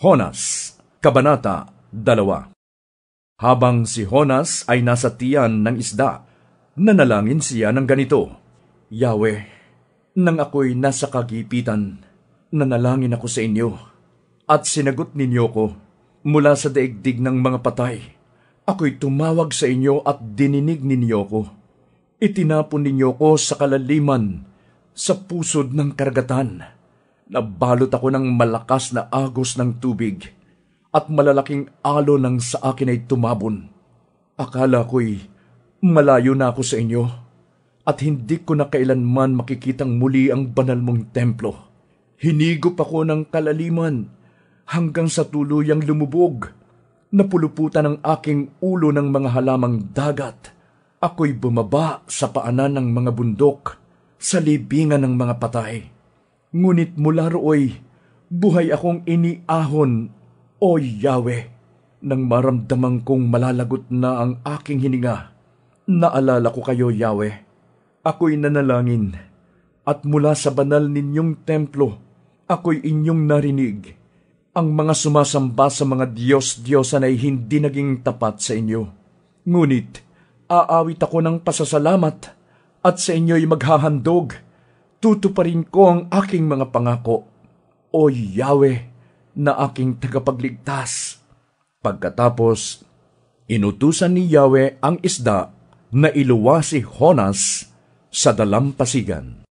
Honas, Kabanata 2. Habang si Honas ay nasa tiyan ng isda, nanalangin siya ng ganito, Yahweh, nang ako'y nasa kagipitan, nanalangin ako sa inyo, at sinagot ninyo ko mula sa daigdig ng mga patay. Ako'y tumawag sa inyo at dininig ninyo ko. Itinapon ninyo ko sa kalaliman, sa pusod ng karagatan. Nabalot ako ng malakas na agos ng tubig, at malalaking alon ng sa akin ay tumabon. Akala ko'y malayo na ako sa inyo, at hindi ko na kailanman makikitang muli ang banal mong templo. Hinigop ako ng kalaliman hanggang sa tuluyang lumubog. Napuluputan ang aking ulo ng mga halamang dagat. Ako'y bumaba sa paanan ng mga bundok, sa libingan ng mga patay. Ngunit mula rooy, buhay akong iniahon, O Yahweh, nang maramdaman kong malalagot na ang aking hininga. Naalala ko kayo, Yahweh. Ako'y nanalangin, at mula sa banal ninyong templo, ako'y inyong narinig. Ang mga sumasamba sa mga Diyos-Diyosan ay hindi naging tapat sa inyo. Ngunit, aawit ako ng pasasalamat, at sa inyo'y maghahandog. Tutuparin ko ang aking mga pangako, O Yahweh, na aking tagapagligtas. Pagkatapos, inutusan ni Yahweh ang isda na iluwa si Honas sa dalampasigan.